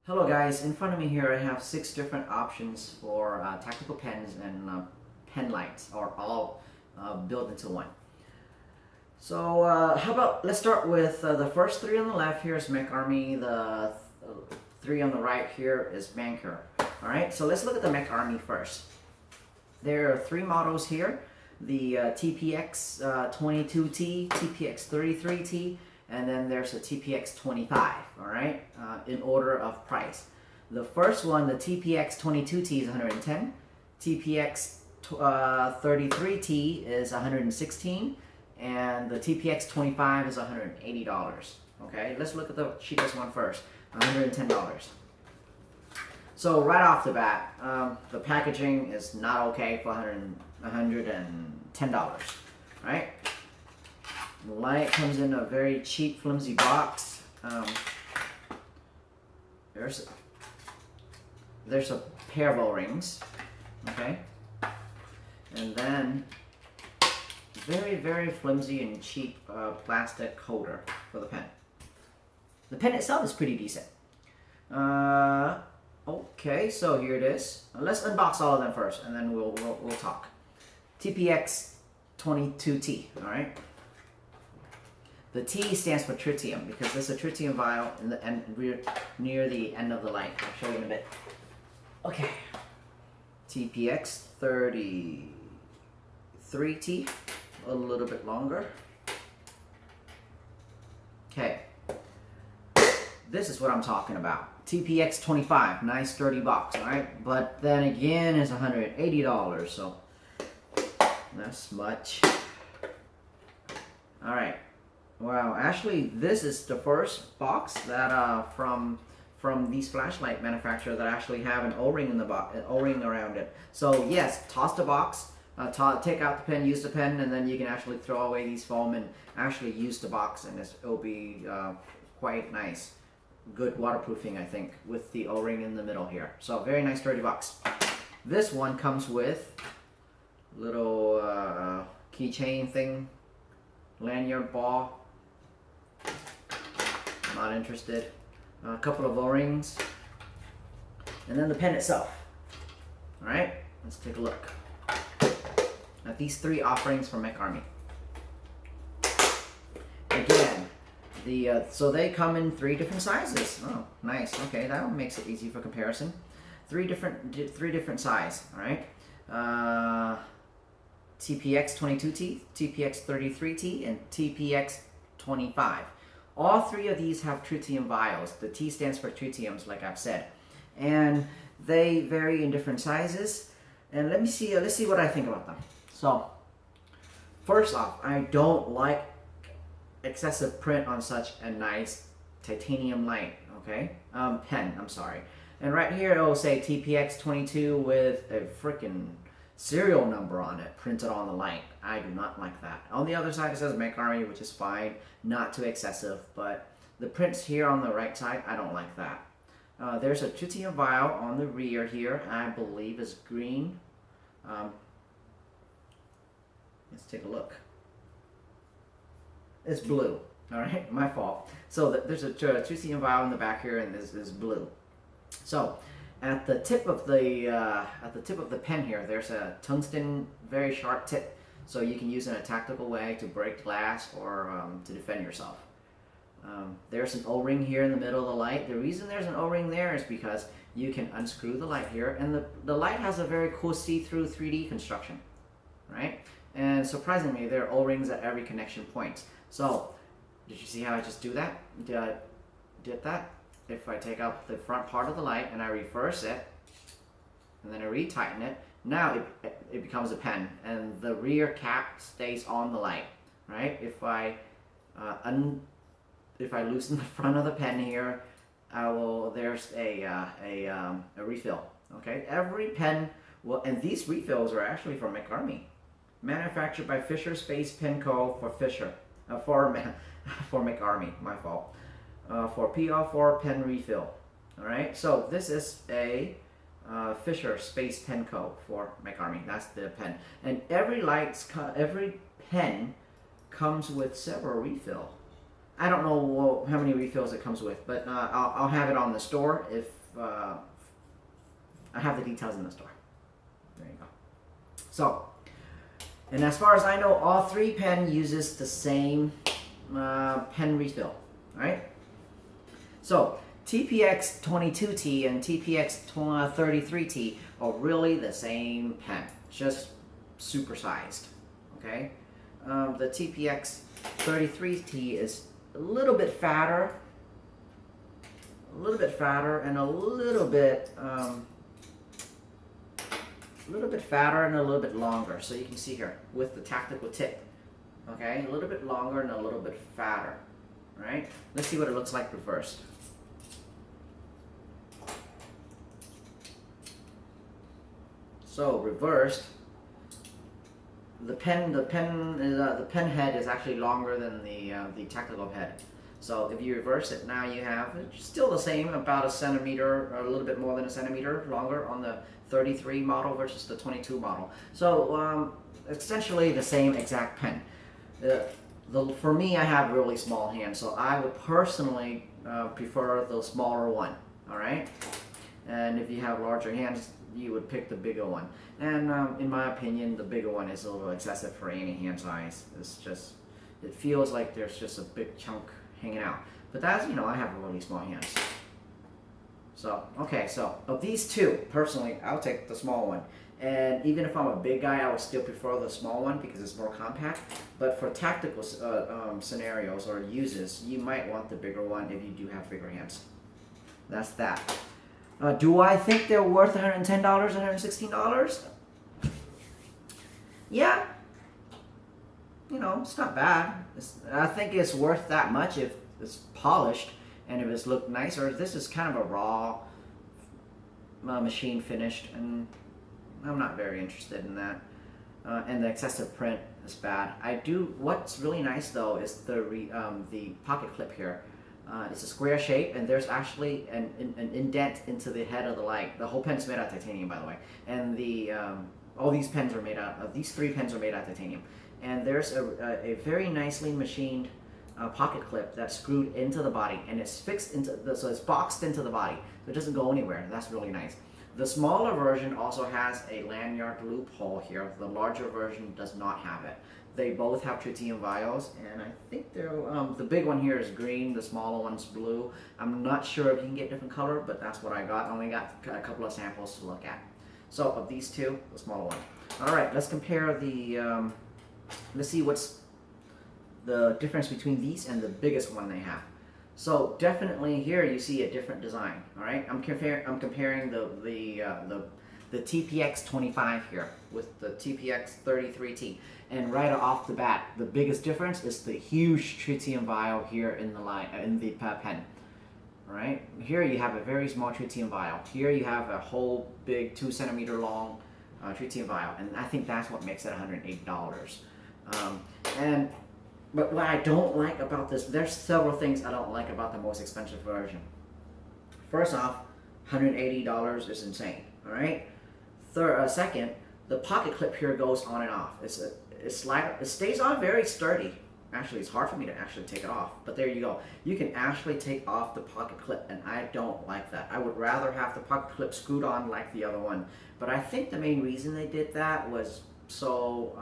Hello guys, in front of me here I have 6 different options for tactical pens and pen lights, or all built into one. So how about let's start with the first 3 on the left. Here is MecArmy. The 3 on the right here is Manker. Alright, so let's look at the MecArmy first. There are 3 models here. The TPX22T, TPX33T, and then there's a TPX25, all right, in order of price. The first one, the TPX22T is 110, TPX33T is 116, and the TPX25 is $180. Okay, let's look at the cheapest one first, $110. So right off the bat, the packaging is not okay for $110, right? The light comes in a very cheap, flimsy box. There's a pair of O-rings, okay? And then very, very flimsy and cheap plastic holder for the pen. The pen itself is pretty decent. Okay, so here it is. Let's unbox all of them first, and then we'll talk. TPX22T, all right? The T stands for tritium because there's a tritium vial in the end, near the end of the light. I'll show you in a bit. Okay. TPX33T, a little bit longer. Okay. This is what I'm talking about. TPX25, nice sturdy box, alright? But then again, it's $180, so that's much. Alright. Wow, actually, this is the first box that from these flashlight manufacturers that actually have an O-ring in the box, an O-ring around it. So yes, toss the box, take out the pen, use the pen, and then you can actually throw away these foam and actually use the box, and it'll be quite nice. Good waterproofing, I think, with the O-ring in the middle here. So very nice, sturdy box. This one comes with little keychain thing, lanyard ball. Not interested. A couple of O-rings, and then the pen itself. All right, let's take a look at these 3 offerings from MecArmy. Again, so they come in 3 different sizes. Oh, nice. Okay, that makes it easy for comparison. 3 different size. All right. TPX22T, TPX33T, and TPX25. All 3 of these have tritium vials. The T stands for tritiums, like I've said, and they vary in different sizes. And let's see what I think about them. So, first off, I don't like excessive print on such a nice titanium light. Okay, pen. I'm sorry. And right here it will say TPX22 with a freaking serial number on it printed on the light. I do not like that. On the other side it says MecArmy, which is fine, not too excessive, but the prints here on the right side, I don't like that. There's a tritium vial on the rear here, I believe is green. Let's take a look. It's blue. Alright, my fault. So there's a tritium vial in the back here, and this is blue. So at the tip of the pen here, there's a tungsten, very sharp tip, so you can use it in a tactical way to break glass or to defend yourself. There's an O-ring here in the middle of the light. The reason there's an O-ring there is because you can unscrew the light here, and the light has a very cool see-through 3D construction, right? And surprisingly, there are O-rings at every connection point. So, did you see how I just do that? Did that? If I take out the front part of the light and I reverse it, and then I retighten it, now it becomes a pen, and the rear cap stays on the light, right? If I loosen the front of the pen here, there's a refill. Okay, every pen and these refills are actually from MecArmy, manufactured by Fisher Space Pen Co. for MecArmy. My fault. For PL4 pen refill. Alright, so this is a Fisher Space Pen Co. for MecArmy. That's the pen. And every pen comes with several refill. I don't know how many refills it comes with, but I'll have it on the store if I have the details in the store. There you go. So, and as far as I know, all three pen uses the same pen refill, right? So, TPX22T and TPX33T are really the same pen, just supersized, okay? The TPX33T is a little bit fatter, and a little bit fatter and a little bit longer. So you can see here with the tactical tip, okay, a little bit longer and a little bit fatter, right? Let's see what it looks like reversed. So reversed, the pen head is actually longer than the tactical head. So if you reverse it, now you have still the same, about a centimeter, or a little bit more than a centimeter longer on the 33 model versus the 22 model. So essentially the same exact pen. For me, I have really small hands, so I would personally prefer the smaller one. All right, and if you have larger hands, you would pick the bigger one. And in my opinion, the bigger one is a little excessive for any hand size. It's just, it feels like there's just a big chunk hanging out. But that's, you know, I have really small hands. So, okay, so of these two, personally, I'll take the small one. And even if I'm a big guy, I would still prefer the small one because it's more compact. But for tactical scenarios or uses, you might want the bigger one if you do have bigger hands. That's that. Do I think they're worth $110, $116? Yeah. You know, it's not bad. I think it's worth that much if it's polished and if it's looked nicer. This is kind of a raw machine finished, and I'm not very interested in that. And the excessive print is bad. What's really nice though is the pocket clip here. It's a square shape, and there's actually an indent into the head of the light. The whole pen's made out of titanium, by the way. And all these pens are made out of, these three pens are made out of titanium. And there's a very nicely machined pocket clip that's screwed into the body, and it's fixed into so it's boxed into the body, so it doesn't go anywhere. That's really nice. The smaller version also has a lanyard loophole here. The larger version does not have it. They both have tritium vials, and I think they're the big one here is green, the smaller one's blue. I'm not sure if you can get different color, but that's what I got. I only got a couple of samples to look at. So of these two, the smaller one. All right, let's compare the. Let's see what's the difference between these and the biggest one they have. So definitely here you see a different design. All right, I'm comparing the TPX25 here with the TPX33T, and right off the bat, the biggest difference is the huge tritium vial here in the pen. All right, here you have a very small tritium vial. Here you have a whole big 2 centimeter long tritium vial, and I think that's what makes it $108. But what I don't like about this, there's several things I don't like about the most expensive version. First off, $180 is insane. All right. Second, the pocket clip here goes on and off. It stays on very sturdy. Actually, it's hard for me to actually take it off, but there you go. You can actually take off the pocket clip, and I don't like that. I would rather have the pocket clip screwed on like the other one. But I think the main reason they did that was so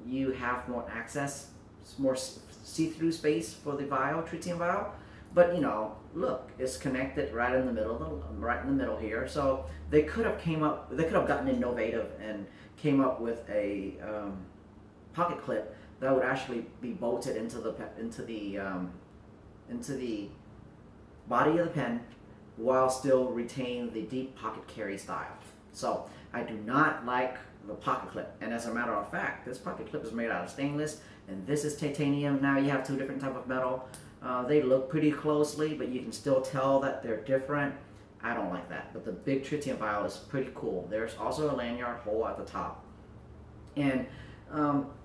you have more access, more see-through space for the vial, tritium vial. But you know, look, it's connected right in the middle here. So they could have gotten innovative and came up with a pocket clip that would actually be bolted into the body of the pen while still retain the deep pocket carry style. So I do not like the pocket clip, and as a matter of fact, this pocket clip is made out of stainless, and this is titanium. Now you have two different types of metal. They look pretty closely, but you can still tell that they're different. I don't like that, but the big tritium vial is pretty cool. There's also a lanyard hole at the top. And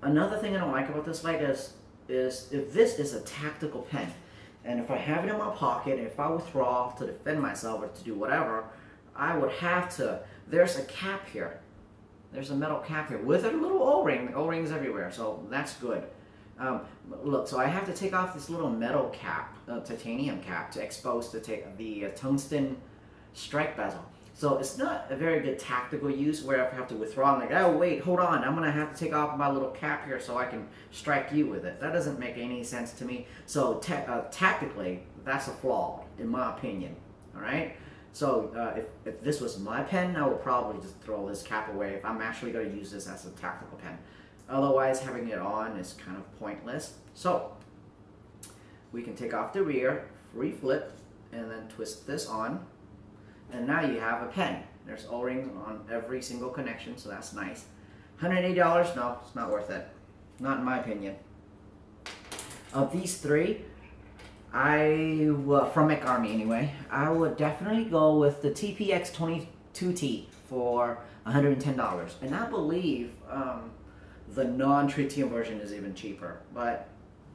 another thing I don't like about this light is if this is a tactical pen, and if I have it in my pocket, and if I withdraw to defend myself or to do whatever, I would have to, there's a cap here. There's a metal cap here with a little O-ring. O-rings everywhere, so that's good. Look, so I have to take off this little metal cap, titanium cap, to expose the tungsten strike bezel. So it's not a very good tactical use where I have to withdraw and like, oh wait, hold on, I'm gonna have to take off my little cap here so I can strike you with it. That doesn't make any sense to me. So tactically, that's a flaw in my opinion. All right. So if this was my pen, I would probably just throw this cap away if I'm actually going to use this as a tactical pen. Otherwise, having it on is kind of pointless. So we can take off the rear, free flip, and then twist this on. And now you have a pen. There's O-rings on every single connection, so that's nice. $180? No, it's not worth it. Not in my opinion. Of these three, from MecArmy anyway, I would definitely go with the TPX22T for $110. And I believe the non-tritium version is even cheaper. But,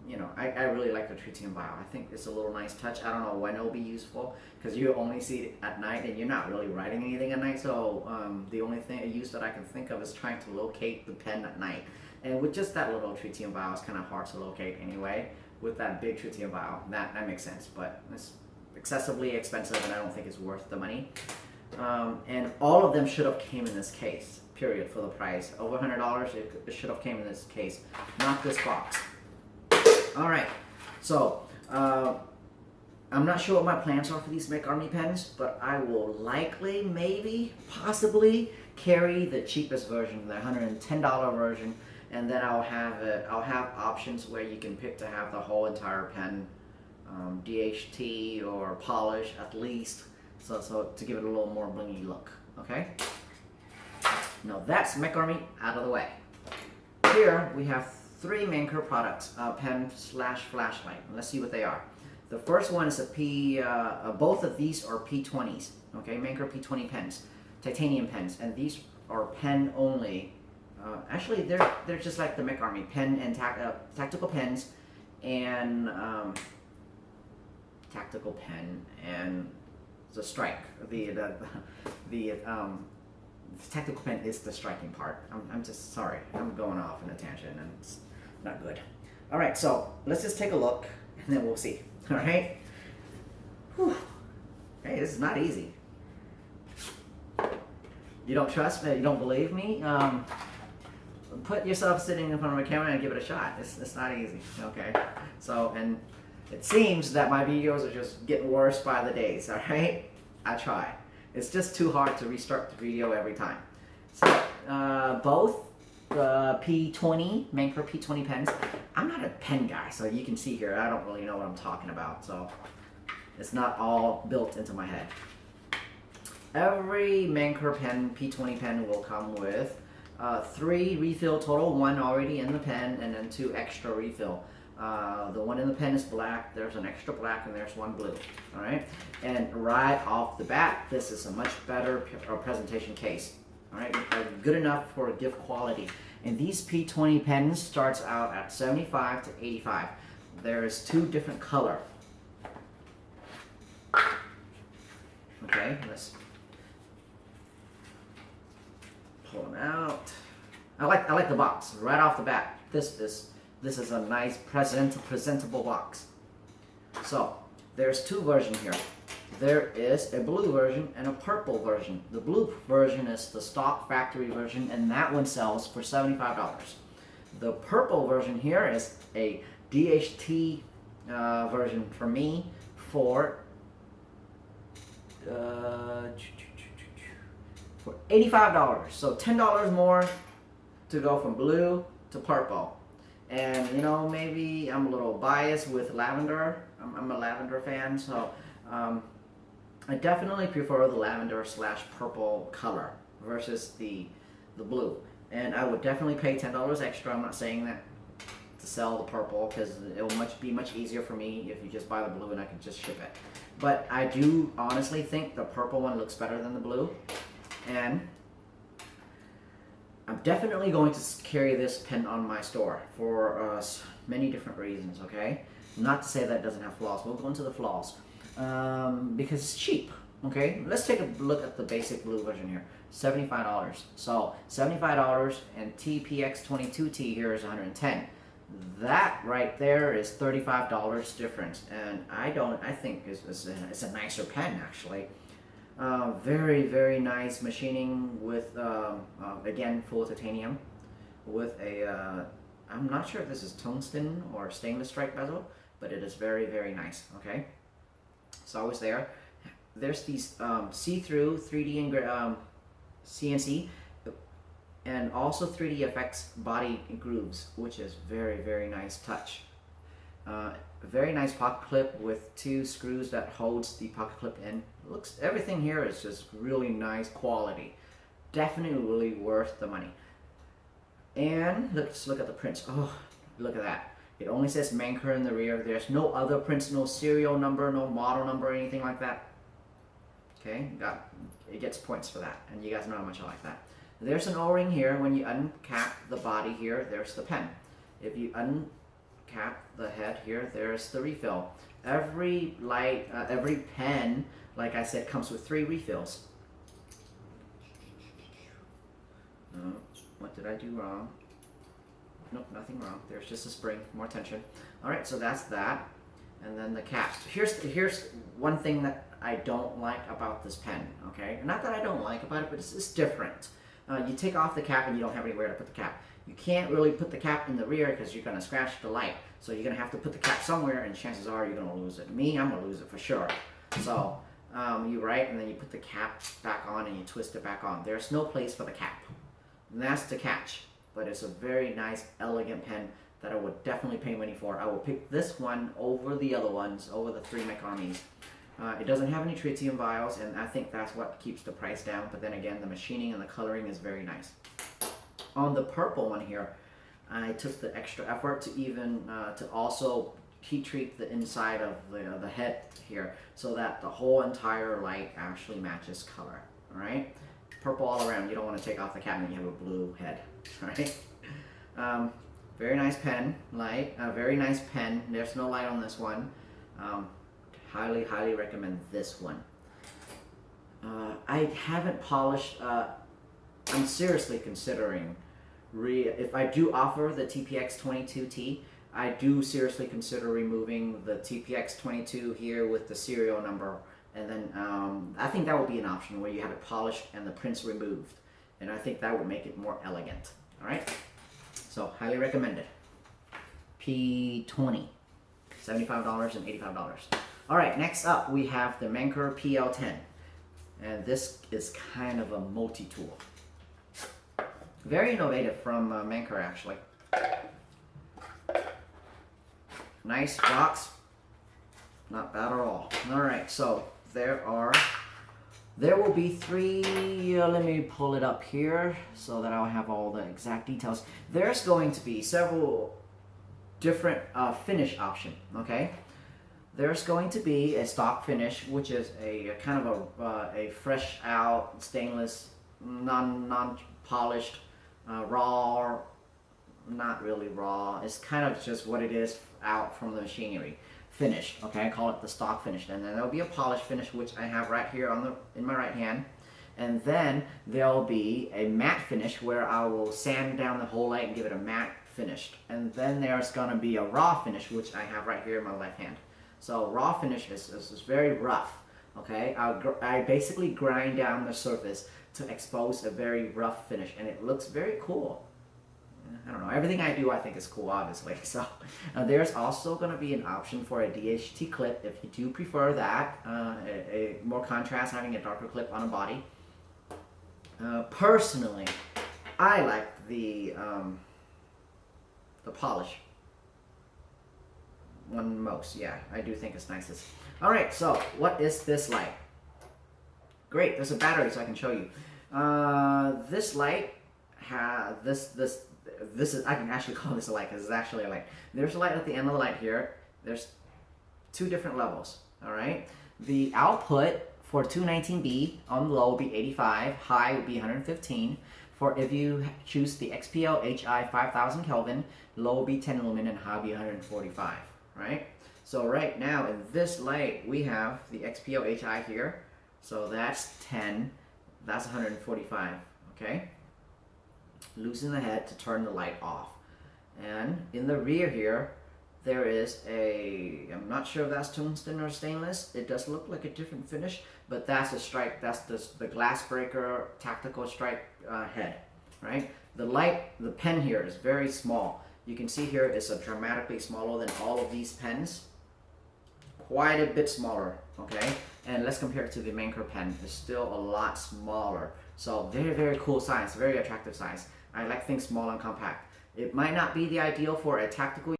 you know, I really like the tritium vial. I think it's a little nice touch. I don't know when it'll be useful, because you only see it at night and you're not really writing anything at night. So the only use that I can think of is trying to locate the pen at night. And with just that little tritium vial, it's kind of hard to locate anyway. With that big tritium vial, that makes sense, but it's excessively expensive and I don't think it's worth the money. And all of them should have came in this case, period, for the price. Over $100, it should have came in this case, not this box. All right, so I'm not sure what my plans are for these MecArmy pens, but I will likely, maybe, possibly carry the cheapest version, the $110 version. And then I'll have options where you can pick to have the whole entire pen DHT or polish at least, so to give it a little more blingy look. Okay. Now that's MecArmy out of the way. Here we have three Manker products, pen/flashlight. Let's see what they are. The first one is both of these are P20s. Okay, Manker P20 pens, titanium pens, and these are pen only. Actually, they're just like the MecArmy pen and tactical pens, and tactical pen and the strike. The tactical pen is the striking part. I'm just sorry. I'm going off in a tangent and it's not good. All right, so let's just take a look and then we'll see. All right. Whew. Hey, this is not easy. You don't trust me? You don't believe me? Put yourself sitting in front of a camera and give it a shot. It's not easy, okay? So, and it seems that my videos are just getting worse by the days, all right? I try. It's just too hard to restart the video every time. So, both P20, Manker P20 pens. I'm not a pen guy, so you can see here, I don't really know what I'm talking about, so it's not all built into my head. Every Manker pen, P20 pen will come with 3 refill total, 1 already in the pen, and then 2 extra refill. The one in the pen is black, there's an extra black, and there's 1 blue. All right, and right off the bat, this is a much better presentation case. All right, good enough for gift quality. And these P20 pens starts out at 75 to 85. There is 2 different color. Okay, let's pull them out. I like the box right off the bat. This is a nice presentable box. So there's 2 versions here. There is a blue version and a purple version. The blue version is the stock factory version, and that one sells for $75. The purple version here is a DHT version for me for $85. So $10 more to go from blue to purple. And you know, maybe I'm a little biased with lavender. I'm a lavender fan, so I definitely prefer the lavender / purple color versus the blue. And I would definitely pay $10 extra. I'm not saying that to sell the purple, because it will be much easier for me if you just buy the blue and I can just ship it. But I do honestly think the purple one looks better than the blue. And I'm definitely going to carry this pen on my store for many different reasons, okay? Not to say that it doesn't have flaws. We'll go into the flaws. Because it's cheap, okay? Let's take a look at the basic blue version here. $75. So $75, and TPX22T here is $110. That right there is $35 difference, and I think it's a nicer pen actually. Very nice machining with again full titanium with a I'm not sure if this is tungsten or stainless strike bezel, but it is very nice. Okay, it's always there. There's these see-through 3D CNC and also 3D effects body grooves, which is very nice touch. Very nice pocket clip with 2 screws that holds the pocket clip in. Everything here is just really nice quality. Definitely really worth the money. And let's look at the prints. Oh, look at that. It only says Manker in the rear. There's no other prints, no serial number, no model number, or anything like that. Okay, it gets points for that, and you guys know how much I like that. There's an O-ring here. When you uncap the body here, there's the pen. If you uncap the head here, there's the refill. Every pen, like I said, comes with 3 refills. What did I do wrong? Nope, nothing wrong. There's just a spring, more tension. All right, so that's that. And then the caps. Here's one thing that I don't like about this pen, okay? Not that I don't like about it, but it's different. You take off the cap and you don't have anywhere to put the cap. You can't really put the cap in the rear because you're going to scratch the light. So you're going to have to put the cap somewhere, and chances are you're going to lose it. Me, I'm going to lose it for sure. So you write, and then you put the cap back on and you twist it back on. There's no place for the cap. And that's the catch. But it's a very nice, elegant pen that I would definitely pay money for. I will pick this one over the other ones, over the 3 MecArmys. It doesn't have any tritium vials, and I think that's what keeps the price down. But then again, the machining and the coloring is very nice. On the purple one here, I took the extra effort to even to also heat treat the inside of the head here, so that the whole entire light actually matches color. All right, purple all around. You don't want to take off the cap and you have a blue head. All right. Very nice pen, light. Very nice pen. There's no light on this one. Highly recommend this one. I haven't polished. I'm seriously considering, if I do offer the TPX22T, I do seriously consider removing the TPX22 here with the serial number, and then I think that would be an option where you have it polished and the prints removed, and I think that would make it more elegant. All right, so highly recommended. P20, $75 and $85. All right, next up we have the Manker PL10, and this is kind of a multi-tool. Very innovative from Manker, actually. Nice box, not bad at all. All right, so there will be 3, let me pull it up here so that I'll have all the exact details. There's going to be several different finish options, okay? There's going to be a stock finish, which is a kind of a fresh out stainless, non-polished, raw, not really raw. It's kind of just what it is out from the machinery. Finish, okay? I call it the stock finish. And then there'll be a polished finish, which I have right here in my right hand. And then there'll be a matte finish where I will sand down the whole light and give it a matte finish. And then there's gonna be a raw finish, which I have right here in my left hand. So raw finish is very rough, okay? I basically grind down the surface to expose a very rough finish, and it looks very cool. I don't know, everything I do I think is cool, obviously. So there's also going to be an option for a DHT clip if you do prefer that, a more contrast, having a darker clip on a body. Personally, I like the polish one most. Yeah, I do think it's nicest. All right, so what is this light? Great, there's a battery so I can show you. This light has this is, I can actually call this a light because it's actually a light. There's a light at the end of the light here. There's 2 different levels. All right, the output for 219B on the low will be 85, high would be 115. For if you choose the XPL HI 5000 Kelvin, low will be 10 lumen and high will be 145. Right? So right now in this light we have the XPL HI here. So that's 10, that's 145. Okay? Loosen the head to turn the light off. And in the rear here, there is I'm not sure if that's tungsten or stainless. It does look like a different finish, but that's a strike. That's the glass breaker tactical strike head, right? The pen here is very small. You can see here it's a dramatically smaller than all of these pens. Quite a bit smaller, okay? And let's compare it to the Manker pen. It's still a lot smaller. So very, very cool size, very attractive size. I like things small and compact. It might not be the ideal for a tactical